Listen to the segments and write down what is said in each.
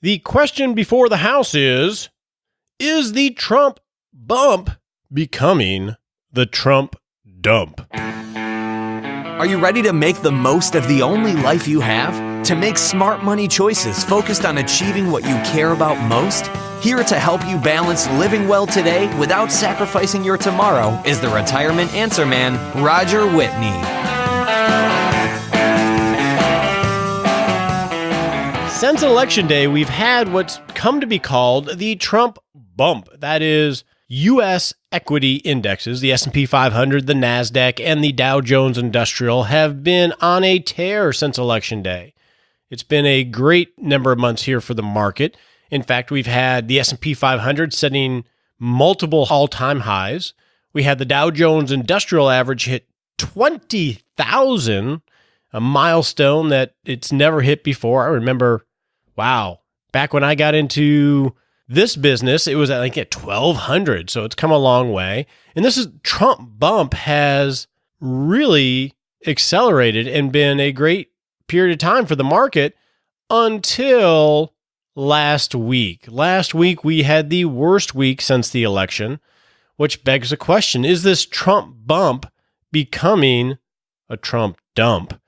The question before the House is the Trump bump becoming the Trump dump? Are you ready to make the most of the only life you have? To make smart money choices focused on achieving what you care about most? Here to help you balance living well today without sacrificing your tomorrow is the retirement answer man, Roger Whitney. Since Election Day, we've had what's come to be called the Trump bump. That is, U.S. equity indexes, the S&P 500, the NASDAQ, and the Dow Jones Industrial have been on a tear since Election Day. It's been a great number of months here for the market. In fact, we've had the S&P 500 setting multiple all-time highs. We had the Dow Jones Industrial Average hit 20,000, a milestone that it's never hit before. I remember, wow, back when I got into this business, it was at 1,200, so it's come a long way. And this is Trump bump has really accelerated and been a great period of time for the market until last week. Last week, we had the worst week since the election, which begs the question, is this Trump bump becoming a Trump dump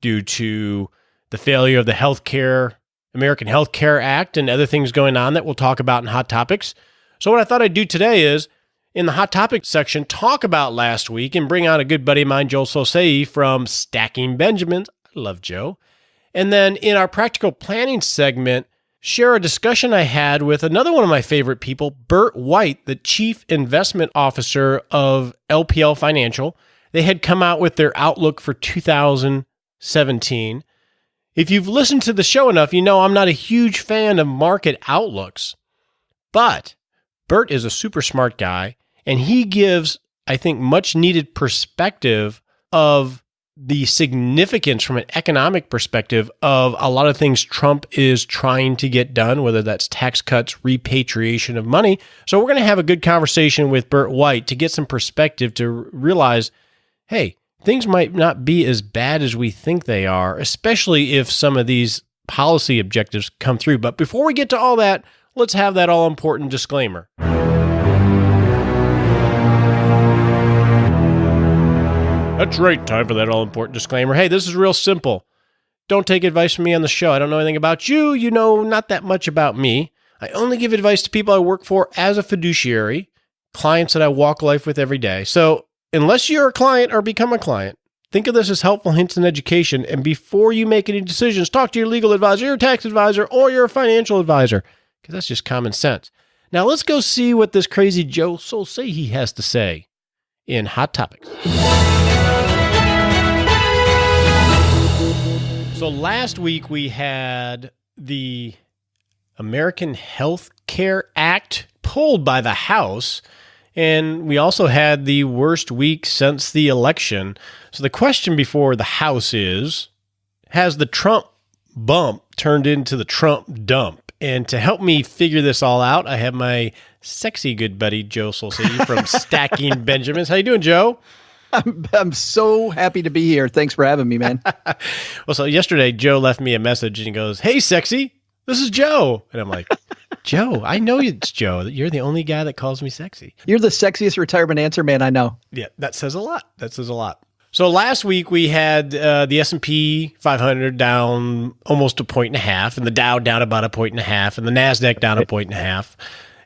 due to the failure of the American Health Care Act and other things going on that we'll talk about in Hot Topics? So what I thought I'd do today is, in the Hot Topics section, talk about last week and bring on a good buddy of mine, Joe Saul-Sehy from Stacking Benjamins. I love Joe. And then in our Practical Planning segment, share a discussion I had with another one of my favorite people, Bert White, the Chief Investment Officer of LPL Financial. They had come out with their outlook for 2017. If you've listened to the show enough, you know I'm not a huge fan of market outlooks. But Bert is a super smart guy, and he gives, I think, much needed perspective of the significance from an economic perspective of a lot of things Trump is trying to get done, whether that's tax cuts, repatriation of money. So we're going to have a good conversation with Bert White to get some perspective to realize, hey, things might not be as bad as we think they are, especially if some of these policy objectives come through. But before we get to all that, let's have that all-important disclaimer. That's right, time for that all-important disclaimer. Hey, this is real simple. Don't take advice from me on the show. I don't know anything about you. You know not that much about me. I only give advice to people I work for as a fiduciary, clients that I walk life with every day. So unless you're a client or become a client, think of this as helpful hints and education. And before you make any decisions, talk to your legal advisor, your tax advisor, or your financial advisor, because that's just common sense. Now let's go see what this crazy Joe Saul-Sehy has to say in Hot Topics. So last week we had the American Health Care Act pulled by the House, and we also had the worst week since the election. So the question before the House is, has the Trump bump turned into the Trump dump? And to help me figure this all out, I have my sexy good buddy, Joe Saul-Sehy from Stacking Benjamins. How you doing, Joe? I'm so happy to be here. Thanks for having me, man. Well, so yesterday, Joe left me a message and he goes, "Hey, sexy, this is Joe." And I'm like, Joe, I know it's Joe. You're the only guy that calls me sexy. You're the sexiest retirement answer man I know. Yeah, that says a lot. So last week we had the S&P 500 down almost 1.5 points, and the Dow down about 1.5 points, and the NASDAQ down 1.5 points.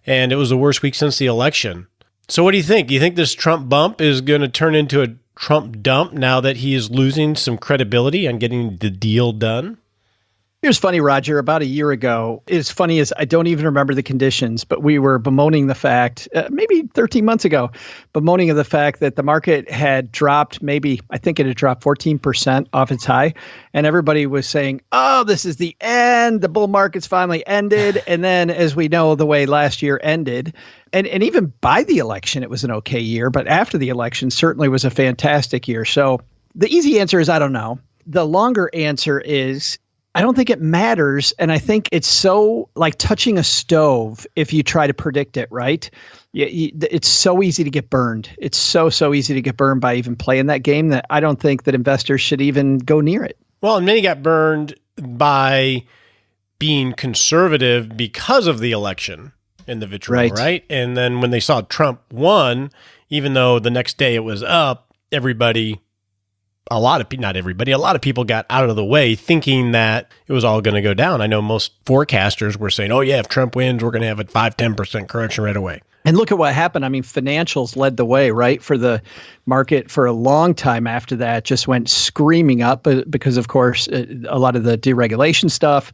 And it was the worst week since the election. So what do you think? Do you think this Trump bump is going to turn into a Trump dump now that he is losing some credibility on getting the deal done? Here's funny, Roger. About a year ago, as funny as I don't even remember the conditions, but we were bemoaning the fact, maybe 13 months ago, bemoaning of the fact that the market had dropped, I think it had dropped 14% off its high. And everybody was saying, oh, this is the end. The bull market's finally ended. And then, as we know, the way last year ended, and even by the election, it was an okay year. But after the election, certainly was a fantastic year. So the easy answer is, I don't know. The longer answer is, I don't think it matters. And I think it's so like touching a stove if you try to predict it, right? It's so easy to get burned. It's so easy to get burned by even playing that game that I don't think that investors should even go near it. Well, and many got burned by being conservative because of the election and the vitriol, right? And then when they saw Trump won, even though the next day it was up, a lot of people got out of the way thinking that it was all going to go down. I know most forecasters were saying, oh yeah, if Trump wins, we're going to have a 5-10% correction right away. And look at what happened. I mean, financials led the way, right? For the market for a long time after that, just went screaming up because, of course, a lot of the deregulation stuff,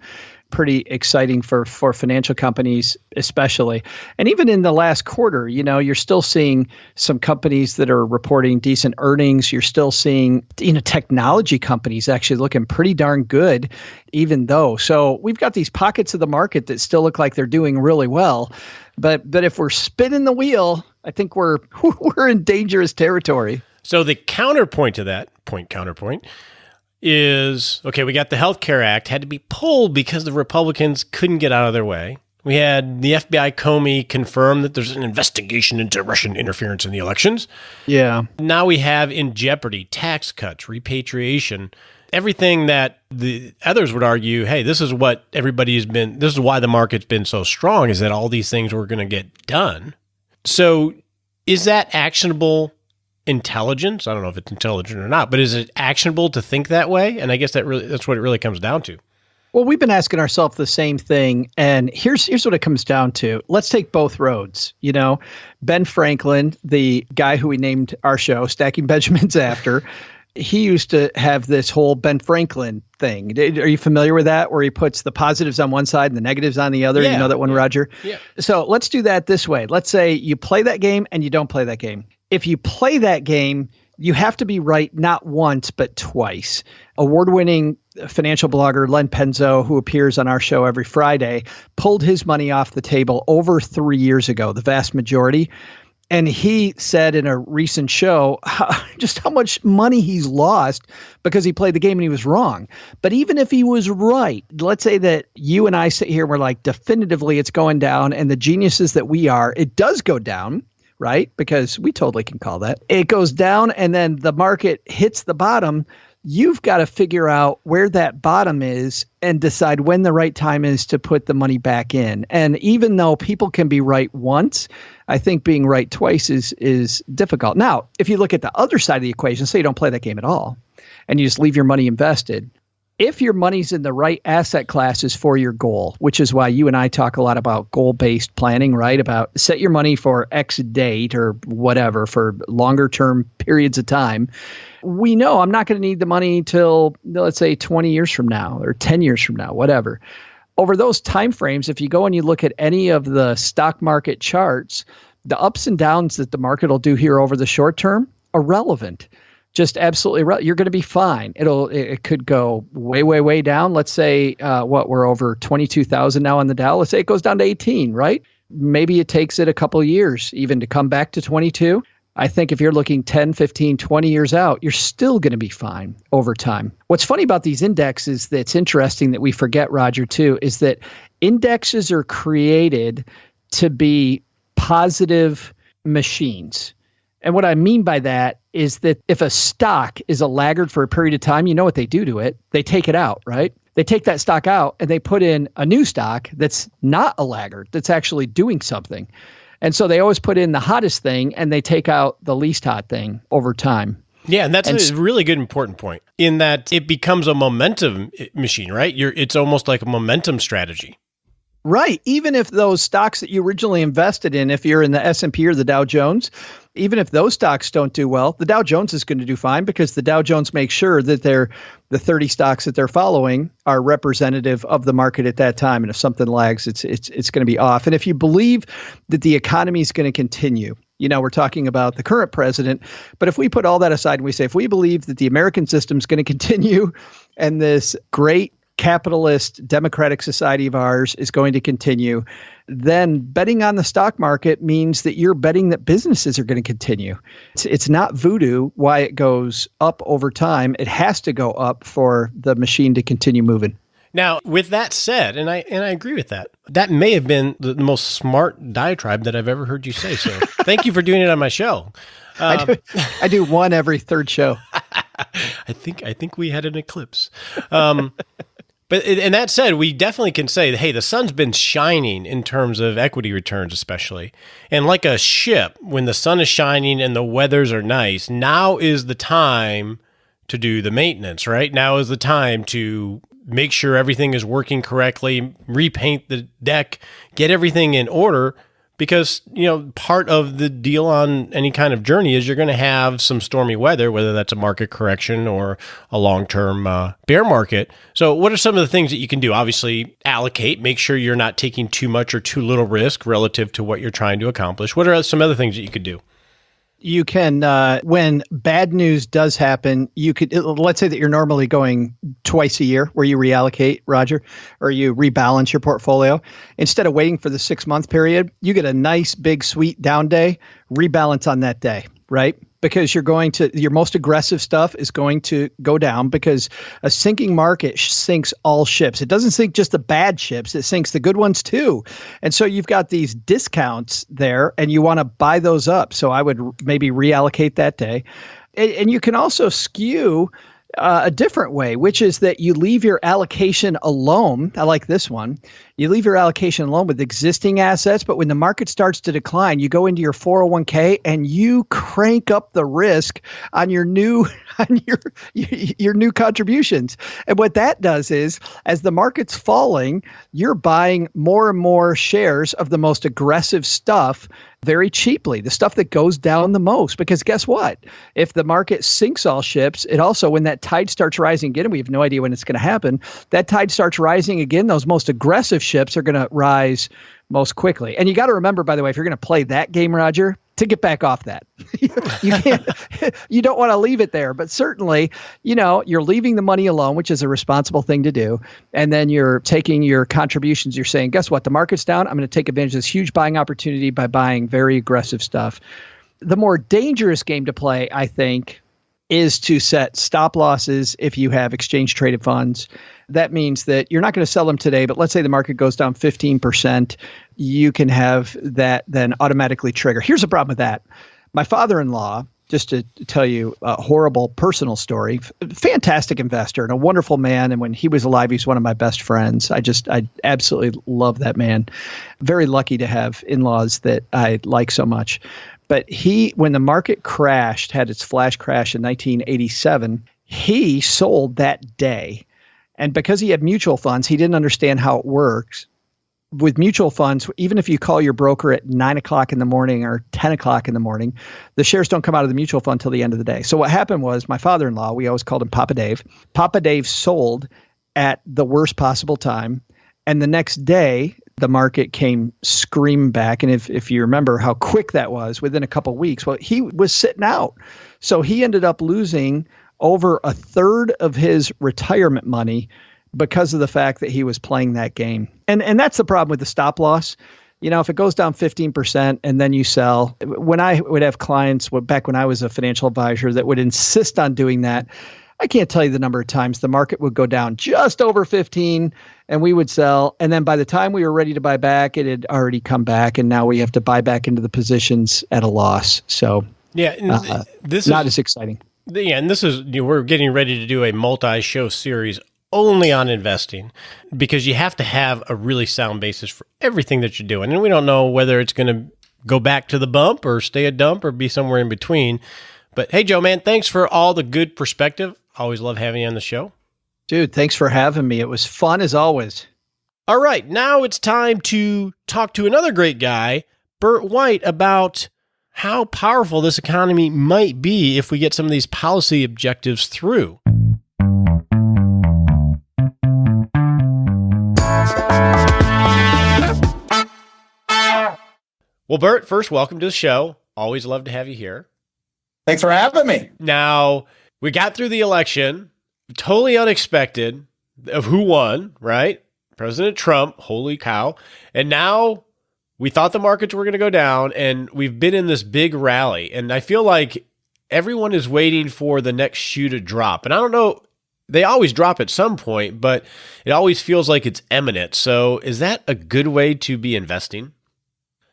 pretty exciting for financial companies, especially. And even in the last quarter, you're still seeing some companies that are reporting decent earnings. You're still seeing, technology companies actually looking pretty darn good, even though. So we've got these pockets of the market that still look like they're doing really well. But if we're spinning the wheel, I think we're in dangerous territory. So the counterpoint to that, counterpoint, is, okay, we got the Health Care Act, had to be pulled because the Republicans couldn't get out of their way. We had the FBI Comey confirm that there's an investigation into Russian interference in the elections. Yeah. Now we have in jeopardy tax cuts, repatriation, everything that the others would argue, hey, this is what this is why the market's been so strong, is that all these things were going to get done. So is that actionable intelligence? I don't know if it's intelligent or not, but is it actionable to think that way? And I guess that's what it really comes down to. Well, we've been asking ourselves the same thing, and here's what it comes down to. Let's take both roads. Ben Franklin, the guy who we named our show Stacking Benjamins after, he used to have this whole Ben Franklin thing. Are you familiar with that, where he puts the positives on one side and the negatives on the other? Yeah, you know that one, Roger? Yeah. So let's do that this way. Let's say you play that game and you don't play that game. If you play that game, you have to be right not once, but twice. Award-winning financial blogger Len Penzo, who appears on our show every Friday, pulled his money off the table over 3 years ago, the vast majority. And he said in a recent show just how much money he's lost because he played the game and he was wrong. But even if he was right, let's say that you and I sit here and we're like, definitively it's going down, and the geniuses that we are, it does go down. Right? Because we totally can call that. It goes down and then the market hits the bottom. You've got to figure out where that bottom is and decide when the right time is to put the money back in. And even though people can be right once, I think being right twice is difficult. Now, if you look at the other side of the equation, say you don't play that game at all and you just leave your money invested. If your money's in the right asset classes for your goal, which is why you and I talk a lot about goal-based planning, right? About set your money for X date or whatever for longer term periods of time. We know I'm not going to need the money till, let's say, 20 years from now or 10 years from now, whatever. Over those time frames, if you go and you look at any of the stock market charts, the ups and downs that the market will do here over the short term are relevant. Just absolutely, you're going to be fine. It could go way, way, way down. Let's say we're over 22,000 now on the Dow. Let's say it goes down to 18, right? Maybe it takes it a couple of years even to come back to 22. I think if you're looking 10, 15, 20 years out, you're still going to be fine over time. What's funny about these indexes that's interesting that we forget, Roger, too, is that indexes are created to be positive machines. And what I mean by that is that if a stock is a laggard for a period of time, you know what they do to it? They take it out, right? They take that stock out and they put in a new stock that's not a laggard, that's actually doing something. And so they always put in the hottest thing and they take out the least hot thing over time. Yeah, and that's a really good important point in that it becomes a momentum machine, right? It's almost like a momentum strategy. Right. Even if those stocks that you originally invested in, if you're in the S&P or the Dow Jones, even if those stocks don't do well, the Dow Jones is going to do fine because the Dow Jones makes sure that the 30 stocks that they're following are representative of the market at that time. And if something lags, it's going to be off. And if you believe that the economy is going to continue, we're talking about the current president, but if we put all that aside and we say, if we believe that the American system is going to continue and this great capitalist democratic society of ours is going to continue, then betting on the stock market means that you're betting that businesses are going to continue. It's not voodoo why it goes up over time. It has to go up for the machine to continue moving. Now, with that said, and I agree with that, that may have been the most smart diatribe that I've ever heard you say. So thank you for doing it on my show. I do one every third show. I think we had an eclipse. But and that said, we definitely can say, hey, the sun's been shining in terms of equity returns, especially. And like a ship, when the sun is shining and the weathers are nice, now is the time to do the maintenance, right? Now is the time to make sure everything is working correctly, repaint the deck, get everything in order. Because, part of the deal on any kind of journey is you're going to have some stormy weather, whether that's a market correction or a long-term bear market. So what are some of the things that you can do? Obviously, allocate, make sure you're not taking too much or too little risk relative to what you're trying to accomplish. What are some other things that you could do? You can, when bad news does happen, let's say that you're normally going twice a year where you reallocate, Roger, or you rebalance your portfolio. Instead of waiting for the 6-month period, you get a nice, big, sweet down day, rebalance on that day, right? Because your most aggressive stuff is going to go down because a sinking market sinks all ships. It doesn't sink just the bad ships, it sinks the good ones too. And so you've got these discounts there and you want to buy those up. So I would maybe reallocate that day. And you can also skew a different way, which is that you leave your allocation alone. I like this one. You leave your allocation alone with existing assets, but when the market starts to decline, you go into your 401k and you crank up the risk on your new your new contributions. And what that does is, as the market's falling, you're buying more and more shares of the most aggressive stuff very cheaply, the stuff that goes down the most. Because guess what? If the market sinks all ships, it also, when that tide starts rising again, and we have no idea when it's going to happen, that tide starts rising again, those most aggressive ships are going to rise most quickly. And you got to remember, by the way, if you're going to play that game, Roger, to get back off that. You can't, you don't want to leave it there, but certainly, you're leaving the money alone, which is a responsible thing to do. And then you're taking your contributions. You're saying, guess what? The market's down. I'm going to take advantage of this huge buying opportunity by buying very aggressive stuff. The more dangerous game to play, I think, is to set stop losses if you have exchange traded funds. That means that you're not going to sell them today, but let's say the market goes down 15%, you can have that then automatically trigger. Here's the problem with that. My father-in-law, just to tell you a horrible personal story, fantastic investor and a wonderful man. And when he was alive, he's one of my best friends. I absolutely love that man. Very lucky to have in-laws that I like so much. But when the market crashed, had its flash crash in 1987, he sold that day. And because he had mutual funds, he didn't understand how it works. With mutual funds, even if you call your broker at 9 o'clock in the morning or 10 o'clock in the morning, the shares don't come out of the mutual fund until the end of the day. So what happened was my father-in-law, we always called him Papa Dave. Papa Dave sold at the worst possible time. And the next day, the market came screaming back. And if you remember how quick that was, within a couple of weeks, well, he was sitting out. So he ended up losing over a third of his retirement money because of the fact that he was playing that game. And that's the problem with the stop loss. If it goes down 15% and then you sell, when I would have clients back when I was a financial advisor that would insist on doing that, I can't tell you the number of times the market would go down just over 15 and we would sell. And then by the time we were ready to buy back, it had already come back. And now we have to buy back into the positions at a loss. So yeah, this not as exciting. Yeah, and this is, we're getting ready to do a multi-show series only on investing because you have to have a really sound basis for everything that you're doing. And we don't know whether it's going to go back to the bump or stay a dump or be somewhere in between. But hey, Joe, man, thanks for all the good perspective. Always love having you on the show. Dude, thanks for having me. It was fun as always. All right, now it's time to talk to another great guy, Bert White, about how powerful this economy might be if we get some of these policy objectives through. Well, Bert, first, welcome to the show. Always love to have you here. Thanks for having me. Now, we got through the election, totally unexpected of who won, right? President Trump, holy cow. And now we thought the markets were going to go down, and we've been in this big rally. And I feel like everyone is waiting for the next shoe to drop. And I don't know, they always drop at some point, but it always feels like it's imminent. So is that a good way to be investing?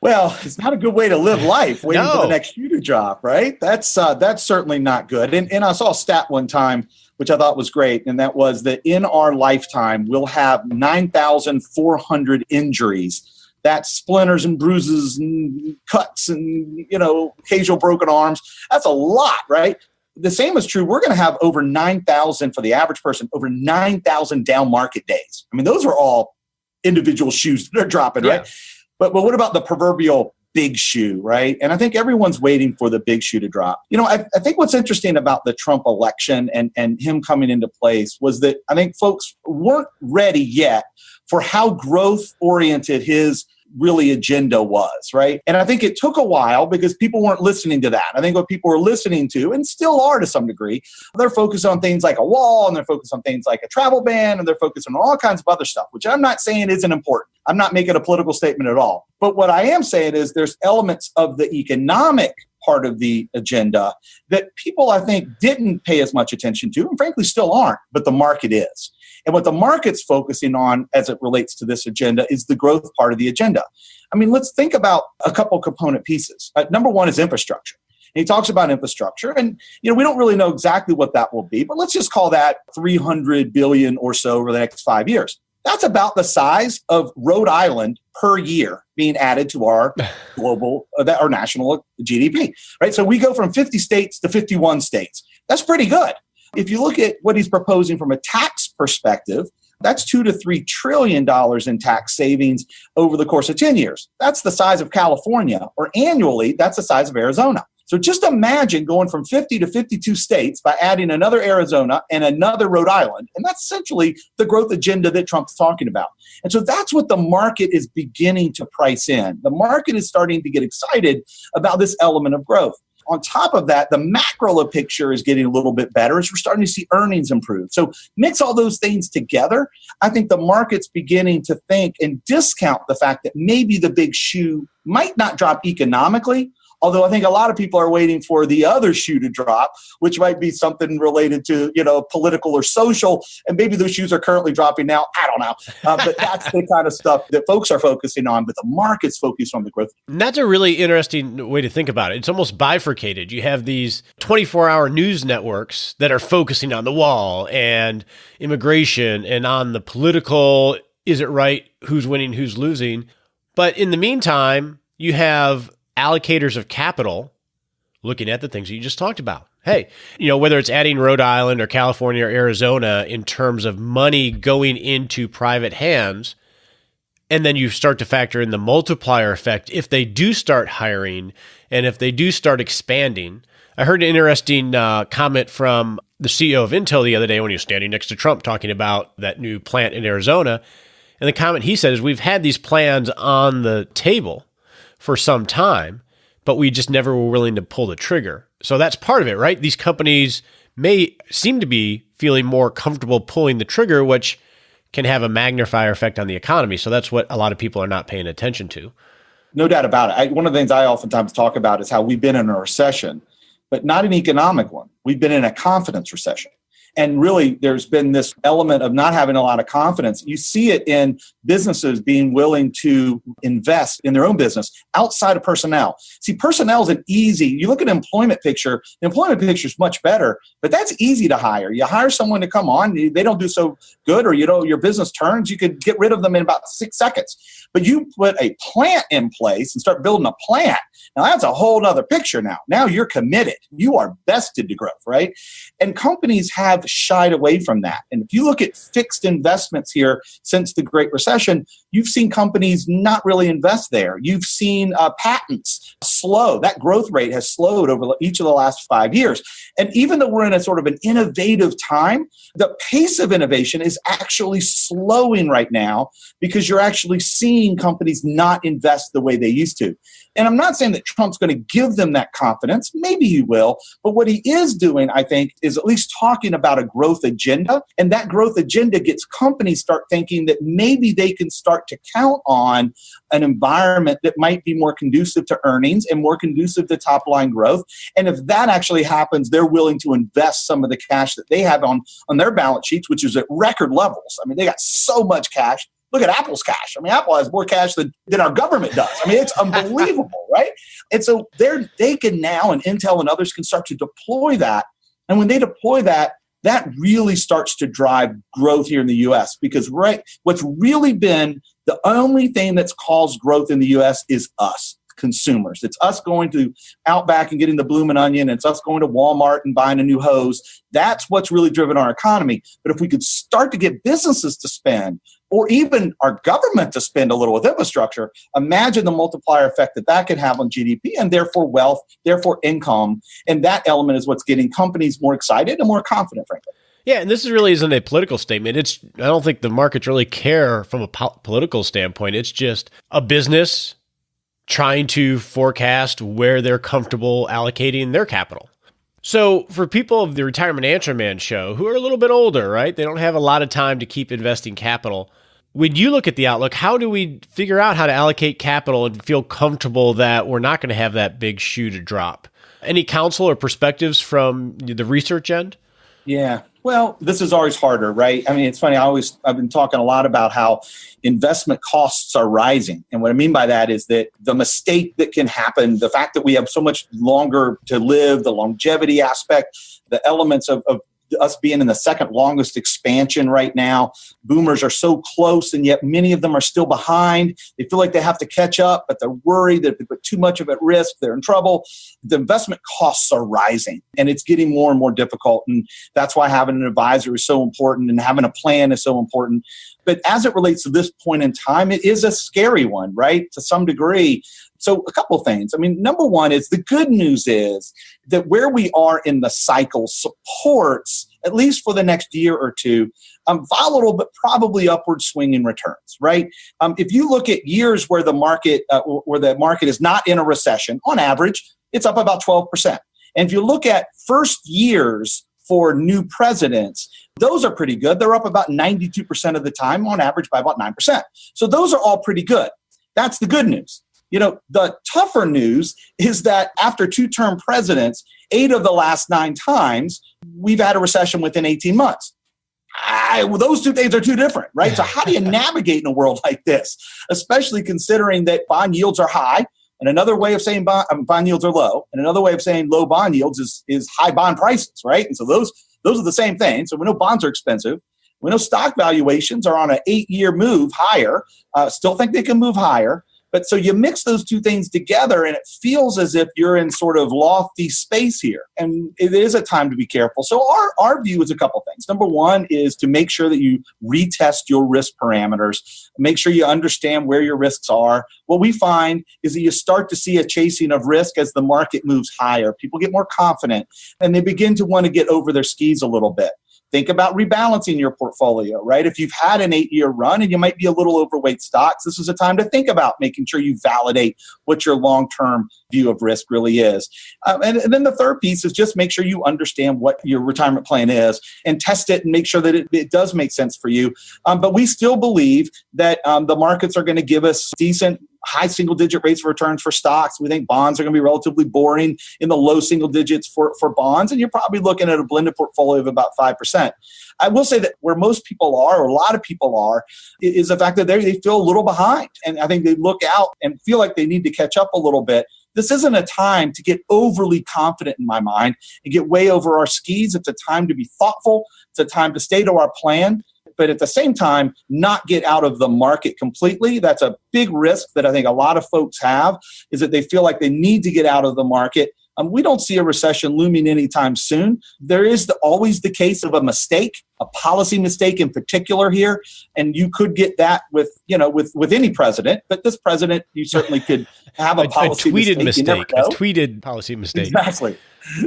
Well, it's not a good way to live life, waiting for the next shoe to drop, right? That's certainly not good. And I saw a stat one time which I thought was great. And that was that in our lifetime, we'll have 9,400 injuries. That's splinters and bruises and cuts and, occasional broken arms. That's a lot, right? The same is true. We're going to have over 9,000 for the average person, over 9,000 down market days. I mean, those are all individual shoes that are dropping, right? But what about the proverbial big shoe, right? And I think everyone's waiting for the big shoe to drop. I think what's interesting about the Trump election and him coming into place was that I think folks weren't ready yet for how growth-oriented his really agenda was, right? And I think it took a while because people weren't listening to that. I think what people were listening to, and still are to some degree, they're focused on things like a wall, and they're focused on things like a travel ban, and they're focused on all kinds of other stuff, which I'm not saying isn't important. I'm not making a political statement at all. But what I am saying is there's elements of the economic part of the agenda that people, I think, didn't pay as much attention to, and frankly still aren't, but the market is. And what the market's focusing on as it relates to this agenda is the growth part of the agenda. I mean, let's think about a couple component pieces. Number one is infrastructure. And he talks about infrastructure, and we don't really know exactly what that will be, but let's just call that $300 billion or so over the next 5 years. That's about the size of Rhode Island per year being added to our global, our national GDP, right? So we go from 50 states to 51 states. That's pretty good. If you look at what he's proposing from a tax perspective, that's $2 to $3 trillion in tax savings over the course of 10 years. That's the size of California, or annually, that's the size of Arizona. So just imagine going from 50 to 52 states by adding another Arizona and another Rhode Island. And that's essentially the growth agenda that Trump's talking about. And so that's what the market is beginning to price in. The market is starting to get excited about this element of growth. On top of that, the macro picture is getting a little bit better as we're starting to see earnings improve. So mix all those things together. I think the market's beginning to think and discount the fact that maybe the big shoe might not drop economically, although I think a lot of people are waiting for the other shoe to drop, which might be something related to, political or social. And maybe those shoes are currently dropping now. I don't know. But that's the kind of stuff that folks are focusing on, but the market's focused on the growth. And that's a really interesting way to think about it. It's almost bifurcated. You have these 24-hour news networks that are focusing on the wall and immigration and on the political, is it right, who's winning, who's losing. But in the meantime, you have allocators of capital looking at the things that you just talked about. Hey, whether it's adding Rhode Island or California or Arizona in terms of money going into private hands, and then you start to factor in the multiplier effect if they do start hiring and if they do start expanding. I heard an interesting comment from the CEO of Intel the other day when he was standing next to Trump talking about that new plant in Arizona. And the comment he said is, we've had these plans on the table for some time, but we just never were willing to pull the trigger. So that's part of it, right? These companies may seem to be feeling more comfortable pulling the trigger, which can have a magnifier effect on the economy. So that's what a lot of people are not paying attention to. No doubt about it. One of the things I oftentimes talk about is how we've been in a recession, but not an economic one. We've been in a confidence recession. And really, there's been this element of not having a lot of confidence. You see it in businesses being willing to invest in their own business outside of personnel. See, personnel is you look at an employment picture, the employment picture is much better, but that's easy to hire. You hire someone to come on, they don't do so good, or your business turns, you could get rid of them in about 6 seconds. But you put a plant in place and start building a plant. Now that's a whole other picture now. Now you're committed. You are vested to growth, right? And companies have shied away from that. And if you look at fixed investments here since the Great Recession, you've seen companies not really invest there. You've seen patents slow. That growth rate has slowed over each of the last 5 years. And even though we're in a sort of an innovative time, the pace of innovation is actually slowing right now because you're actually seeing companies not invest the way they used to. And I'm not saying that Trump's going to give them that confidence. Maybe he will. But what he is doing, I think, is at least talking about a growth agenda. And that growth agenda gets companies start thinking that maybe they can start to count on an environment that might be more conducive to earnings and more conducive to top line growth. And if that actually happens, they're willing to invest some of the cash that they have on their balance sheets, which is at record levels. I mean, they got so much cash. Look at Apple's cash. I mean, Apple has more cash than our government does. I mean, it's unbelievable, right? And so they can now, and Intel and others can start to deploy that. And when they deploy that, that really starts to drive growth here in the U.S. because what's really been the only thing that's caused growth in the U.S. is us, consumers. It's us going to Outback and getting the bloomin' onion. It's us going to Walmart and buying a new hose. That's what's really driven our economy. But if we could start to get businesses to spend, or even our government to spend a little with infrastructure, imagine the multiplier effect that could have on GDP and therefore wealth, therefore income. And that element is what's getting companies more excited and more confident, frankly. Yeah, and this really isn't a political statement. I don't think the markets really care from a political standpoint. It's just a business trying to forecast where they're comfortable allocating their capital. So for people of the Retirement Answer Man show who are a little bit older, right? They don't have a lot of time to keep investing capital. When you look at the outlook, how do we figure out how to allocate capital and feel comfortable that we're not going to have that big shoe to drop? Any counsel or perspectives from the research end? Yeah. Well, this is always harder, right? I mean, it's funny. I've been talking a lot about how investment costs are rising. And what I mean by that is that the mistake that can happen, the fact that we have so much longer to live, the longevity aspect, the elements of us being in the second longest expansion right now. Boomers are so close, and yet many of them are still behind. They feel like they have to catch up, but they're worried that if they put too much of it at risk, they're in trouble. The investment costs are rising, and it's getting more and more difficult. And that's why having an advisor is so important, and having a plan is so important. But as it relates to this point in time, it is a scary one, right? To some degree. So a couple of things. I mean, number one is the good news is that where we are in the cycle supports, at least for the next year or two, volatile but probably upward swinging returns, right? If you look at years where the market is not in a recession, on average, it's up about 12%. And if you look at first years for new presidents, those are pretty good. They're up about 92% of the time, on average by about 9%. So those are all pretty good. That's the good news. You know, the tougher news is that after two-term presidents, 8 of the last 9 times, we've had a recession within 18 months. Those two things are too different, right? So how do you navigate in a world like this, especially considering that bond yields are high? And another way of saying bond yields are low, and another way of saying low bond yields is high bond prices, right? And so those are the same thing. So we know bonds are expensive. We know stock valuations are on an 8-year move higher. Still think they can move higher. But so you mix those two things together, and it feels as if you're in sort of lofty space here. And it is a time to be careful. So our view is a couple things. Number one is to make sure that you retest your risk parameters. Make sure you understand where your risks are. What we find is that you start to see a chasing of risk as the market moves higher. People get more confident, and they begin to want to get over their skis a little bit. Think about rebalancing your portfolio, right? If you've had an 8-year run and you might be a little overweight stocks, this is a time to think about making sure you validate what your long-term view of risk really is. And then the third piece is just make sure you understand what your retirement plan is and test it and make sure that it does make sense for you. But we still believe that the markets are going to give us decent high single-digit rates of returns for stocks. We think bonds are going to be relatively boring in the low single digits for bonds, and you're probably looking at a blended portfolio of about 5%. I will say that where most people are, or a lot of people are, is the fact that they feel a little behind. And I think they look out and feel like they need to catch up a little bit. This isn't a time to get overly confident in my mind and get way over our skis. It's a time to be thoughtful. It's a time to stay to our plan, but at the same time, not get out of the market completely. That's a big risk that I think a lot of folks have, is that they feel like they need to get out of the market. We don't see a recession looming anytime soon. There is always the case of a mistake, a policy mistake in particular here, and you could get that with any president. But this president, you certainly could have a policy mistake. A tweeted policy mistake. Exactly.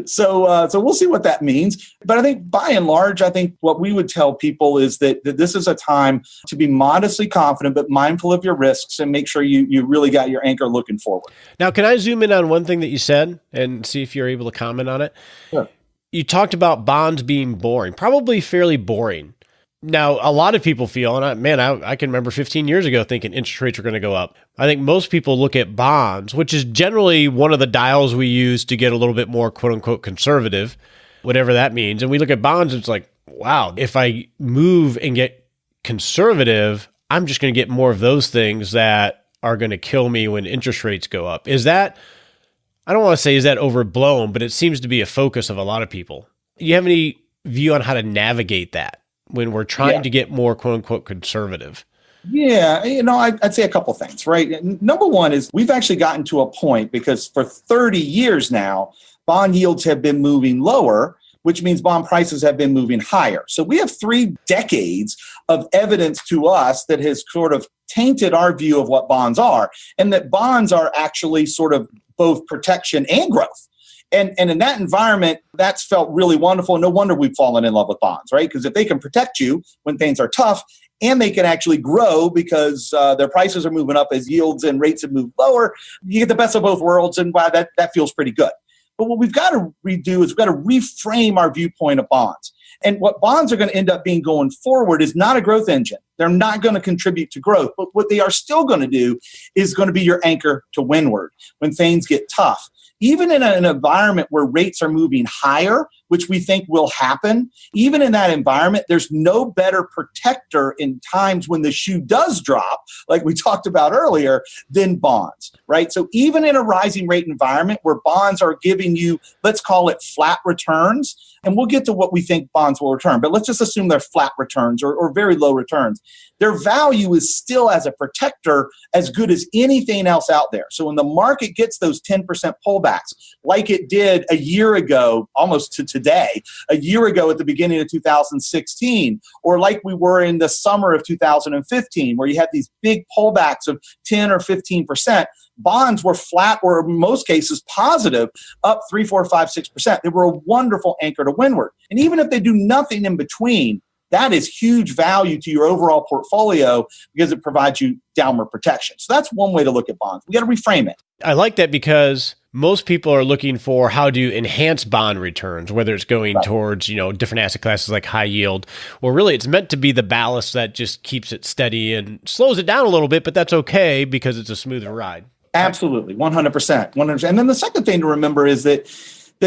So we'll see what that means. But I think by and large, I think what we would tell people is that this is a time to be modestly confident, but mindful of your risks and make sure you really got your anchor looking forward. Now, can I zoom in on one thing that you said and see if you're able to comment on it? Sure. You talked about bonds being boring, probably fairly boring. Now, a lot of people feel, and I can remember 15 years ago thinking interest rates are going to go up. I think most people look at bonds, which is generally one of the dials we use to get a little bit more quote unquote conservative, whatever that means. And we look at bonds, it's like, wow, if I move and get conservative, I'm just going to get more of those things that are going to kill me when interest rates go up. Is that, I don't want to say is that overblown, but it seems to be a focus of a lot of people. Do you have any view on how to navigate that when we're trying to get more quote unquote conservative? Yeah, I'd say a couple things, right? Number one is we've actually gotten to a point because for 30 years now, bond yields have been moving lower, which means bond prices have been moving higher. So we have 3 decades of evidence to us that has sort of tainted our view of what bonds are, and that bonds are actually sort of both protection and growth. And in that environment, that's felt really wonderful. No wonder we've fallen in love with bonds, right? Because if they can protect you when things are tough, and they can actually grow because their prices are moving up as yields and rates have moved lower, you get the best of both worlds, and wow, that feels pretty good. But what we've got to redo is we've got to reframe our viewpoint of bonds. And what bonds are going to end up being going forward is not a growth engine. They're not going to contribute to growth. But what they are still going to do is going to be your anchor to windward when things get tough. Even in an environment where rates are moving higher, which we think will happen, even in that environment, there's no better protector in times when the shoe does drop, like we talked about earlier, than bonds, right? So even in a rising rate environment where bonds are giving you, let's call it flat returns, and we'll get to what we think bonds will return, but let's just assume they're flat returns or very low returns. Their value is still, as a protector, as good as anything else out there. So when the market gets those 10% pullbacks, like it did a year ago, almost to today, a year ago at the beginning of 2016, or like we were in the summer of 2015, where you had these big pullbacks of 10 or 15%, bonds were flat or in most cases positive, up 3, 4, 5, 6%. They were a wonderful anchor to windward. And even if they do nothing in between, that is huge value to your overall portfolio because it provides you downward protection. So that's one way to look at bonds. We got to reframe it. I like that because most people are looking for how to enhance bond returns, whether it's going towards, different asset classes like high yield, or really it's meant to be the ballast that just keeps it steady and slows it down a little bit, but that's okay because it's a smoother ride. Absolutely. 100%. 100%. And then the second thing to remember is that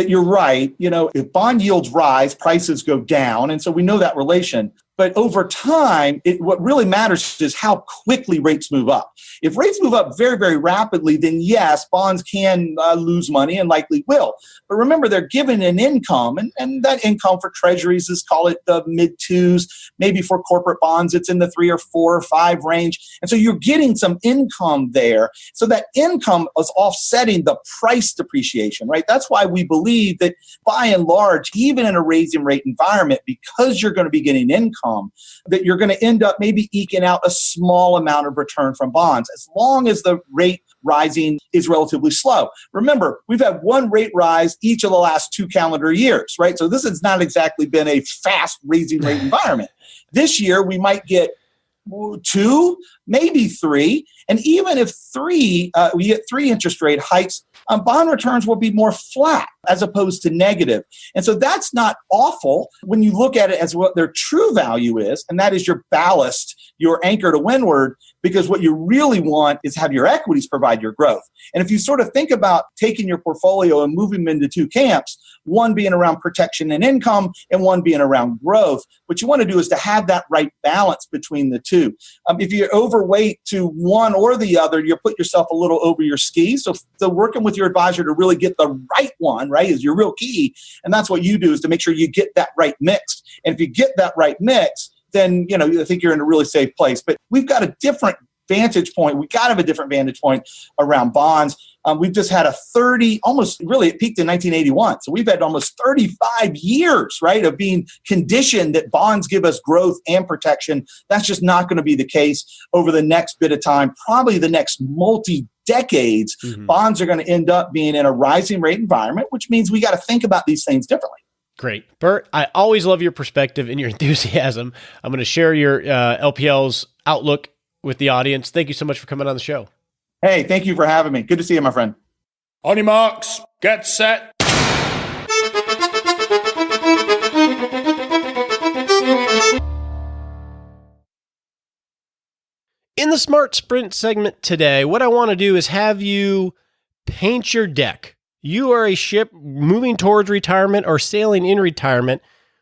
you're right. If bond yields rise, prices go down. And so we know that relation. But over time, what really matters is how quickly rates move up. If rates move up very, very rapidly, then yes, bonds can lose money and likely will. But remember, they're given an income, and that income for treasuries is, call it the mid-2s. Maybe for corporate bonds, it's in the 3 or 4 or 5 range. And so you're getting some income there. So that income is offsetting the price depreciation, right? That's why we believe that by and large, even in a raising rate environment, because you're going to be getting income, that you're going to end up maybe eking out a small amount of return from bonds, as long as the rate rising is relatively slow. Remember, we've had one rate rise each of the last 2 calendar years, right? So this has not exactly been a fast raising rate environment. This year, we might get 2, maybe 3. And even if we get 3 interest rate hikes, bond returns will be more flat as opposed to negative. And so that's not awful when you look at it as what their true value is, and that is your ballast, your anchor to windward, because what you really want is have your equities provide your growth. And if you sort of think about taking your portfolio and moving them into 2 camps, one being around protection and income and one being around growth, what you want to do is to have that right balance between the two. If you're overweight to one or the other, you put yourself a little over your skis. So working with your advisor to really get the right one, right, is your real key. And that's what you do, is to make sure you get that right mix. And if you get that right mix, then, I think you're in a really safe place. But we've got a different vantage point. We got to have a different vantage point around bonds. We've just had it peaked in 1981. So we've had almost 35 years, right, of being conditioned that bonds give us growth and protection. That's just not going to be the case over the next bit of time, probably the next multi-decades. Mm-hmm. Bonds are going to end up being in a rising rate environment, which means we got to think about these things differently. Great. Bert, I always love your perspective and your enthusiasm. I'm going to share your LPL's outlook with the audience. Thank you so much for coming on the show. Hey, thank you for having me. Good to see you, my friend. On your marks, get set. In the Smart Sprint segment today, what I want to do is have you paint your deck. You are a ship moving towards retirement or sailing in retirement.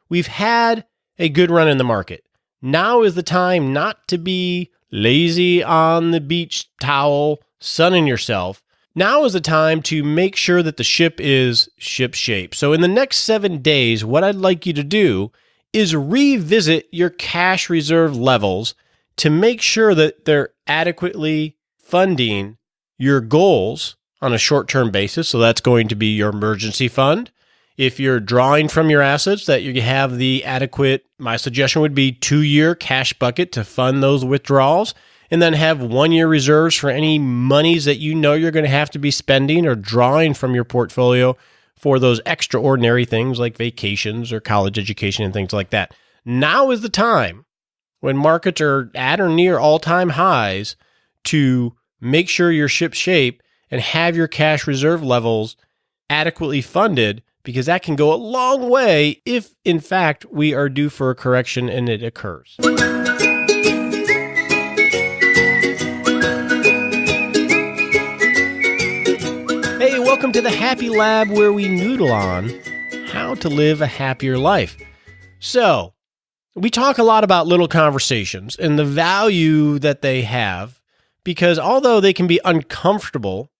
We've had a good run in the market. Now is the time not to be lazy on the beach towel, sunning yourself, Now is the time to make sure that the ship is ship shape. So in the next 7 days, what I'd like you to do is revisit your cash reserve levels to make sure that they're adequately funding your goals on a short-term basis. So that's going to be your emergency fund. If you're drawing from your assets, that you have the adequate, my suggestion would be 2-year cash bucket to fund those withdrawals, and then have 1-year reserves for any monies that you know you're going to have to be spending or drawing from your portfolio for those extraordinary things like vacations or college education and things like that. Now is the time when markets are at or near all-time highs to make sure you're ship shape and have your cash reserve levels adequately funded, because that can go a long way if, in fact, we are due for a correction and it occurs. Hey, welcome to the Happy Lab, where we noodle on how to live a happier life. So, we talk a lot about little conversations and the value that they have, because although they can be uncomfortable,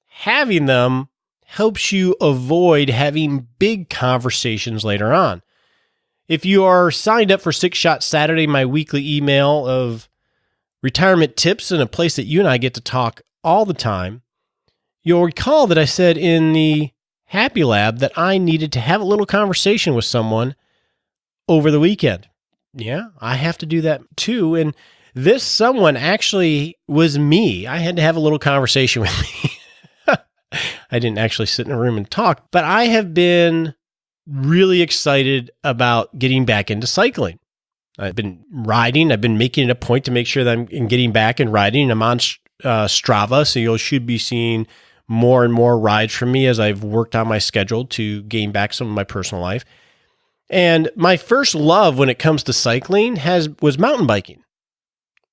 having them helps you avoid having big conversations later on. If you are signed up for 6 Shot Saturday, my weekly email of retirement tips and a place that you and I get to talk all the time, you'll recall that I said in the Happy Lab that I needed to have a little conversation with someone over the weekend. Yeah, I have to do that too. And this someone actually was me. I had to have a little conversation with me. I didn't actually sit in a room and talk, but I have been really excited about getting back into cycling. I've been riding. I've been making it a point to make sure that I'm getting back and riding. I'm on Strava, so you should be seeing more and more rides from me as I've worked on my schedule to gain back some of my personal life. And my first love when it comes to cycling was mountain biking,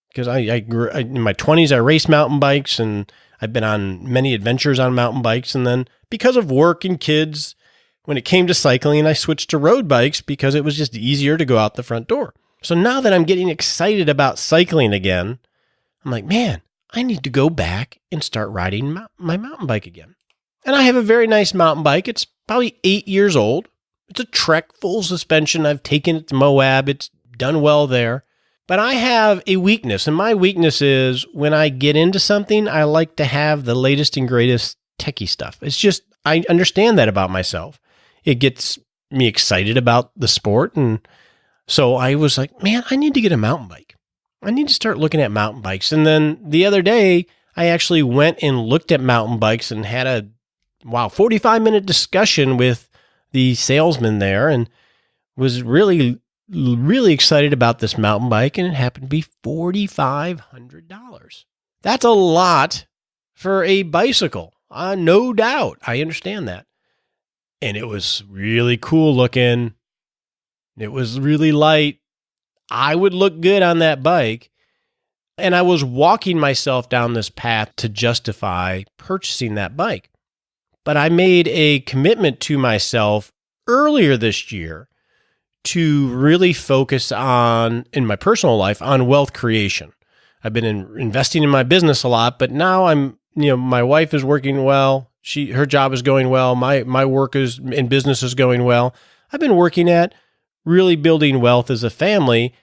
because I grew in my 20s. I raced mountain bikes, and I've been on many adventures on mountain bikes. And then because of work and kids, when it came to cycling, I switched to road bikes because it was just easier to go out the front door. So now that I'm getting excited about cycling again, I'm like, man, I need to go back and start riding my mountain bike again. And I have a very nice mountain bike. It's probably 8 years old. It's a Trek full suspension. I've taken it to Moab. It's done well there. But I have a weakness, and my weakness is when I get into something, I like to have the latest and greatest techie stuff. It's just, I understand that about myself. It gets me excited about the sport. And so I was like, man, I need to get a mountain bike. I need to start looking at mountain bikes. And then the other day, I actually went and looked at mountain bikes and had a 45-minute discussion with the salesman there, and was really excited about this mountain bike, and it happened to be $4,500. That's a lot for a bicycle. No doubt. I understand that. And it was really cool looking. It was really light. I would look good on that bike. And I was walking myself down this path to justify purchasing that bike. But I made a commitment to myself earlier this year to really focus on, in my personal life, on wealth creation. I've been investing in my business a lot, but now my wife is working well. Her job is going well. My work in business is going well. I've been working at really building wealth as a family,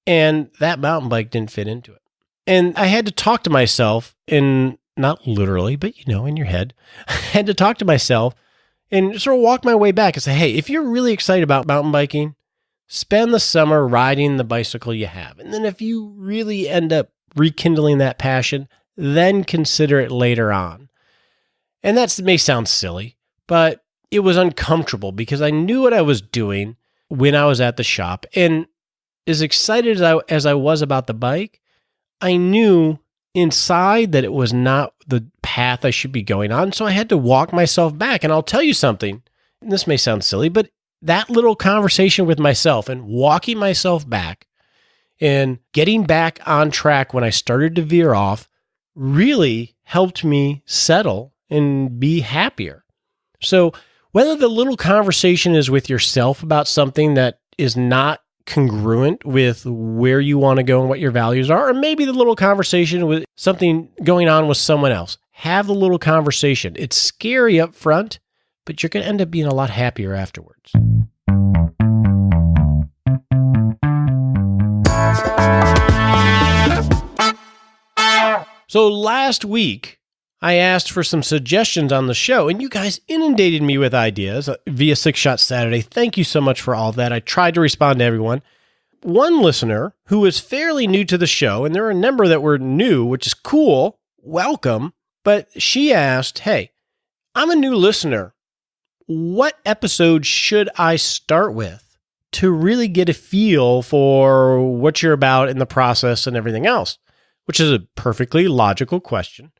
and that mountain bike didn't fit into it. And I had to talk to myself, and not literally, but in your head, I had to talk to myself and sort of walk my way back and say, hey, if you're really excited about mountain biking, spend the summer riding the bicycle you have. And then if you really end up rekindling that passion, then consider it later on. And that may sound silly, but it was uncomfortable because I knew what I was doing when I was at the shop. And as excited as I was about the bike, I knew inside that it was not the path I should be going on. So I had to walk myself back. And I'll tell you something, and this may sound silly, but that little conversation with myself and walking myself back and getting back on track when I started to veer off really helped me settle and be happier. So whether the little conversation is with yourself about something that is not congruent with where you want to go and what your values are, or maybe the little conversation with something going on with someone else, have the little conversation. It's scary up front, but you're going to end up being a lot happier afterwards. So last week, I asked for some suggestions on the show, and you guys inundated me with ideas via Six Shot Saturday. Thank you so much for all of that. I tried to respond to everyone. One listener who was fairly new to the show, and there are a number that were new, which is cool, welcome, but she asked, hey, I'm a new listener. What episode should I start with to really get a feel for what you're about in the process and everything else? Which is a perfectly logical question.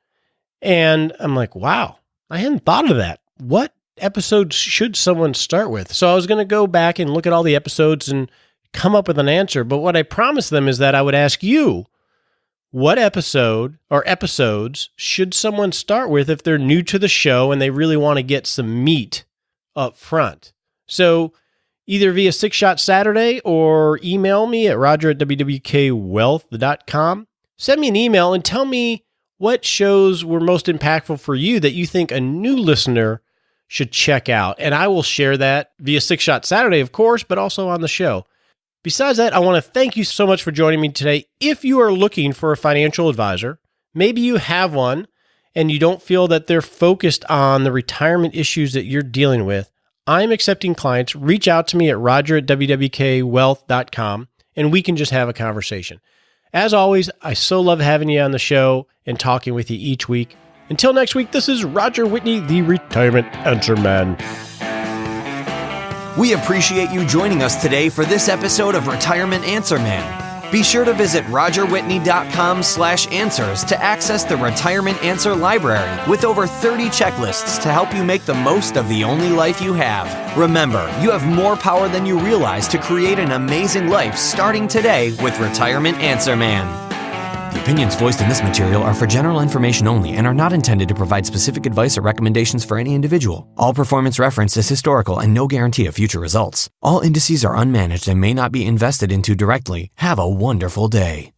And I'm like, wow, I hadn't thought of that. What episodes should someone start with? So I was going to go back and look at all the episodes and come up with an answer. But what I promised them is that I would ask you, what episode or episodes should someone start with if they're new to the show and they really want to get some meat up front? So either via Six Shot Saturday or email me at roger@wwkwealth.com. Send me an email and tell me what shows were most impactful for you that you think a new listener should check out. And I will share that via Six Shot Saturday, of course, but also on the show. Besides that, I want to thank you so much for joining me today. If you are looking for a financial advisor, maybe you have one and you don't feel that they're focused on the retirement issues that you're dealing with, I'm accepting clients. Reach out to me at roger@wwkwealth.com and we can just have a conversation. As always, I so love having you on the show and talking with you each week. Until next week, this is Roger Whitney, the Retirement Answer Man. We appreciate you joining us today for this episode of Retirement Answer Man. Be sure to visit rogerwhitney.com/answers to access the Retirement Answer Library with over 30 checklists to help you make the most of the only life you have. Remember, you have more power than you realize to create an amazing life starting today with Retirement Answer Man. The opinions voiced in this material are for general information only and are not intended to provide specific advice or recommendations for any individual. All performance referenced is historical and no guarantee of future results. All indices are unmanaged and may not be invested into directly. Have a wonderful day.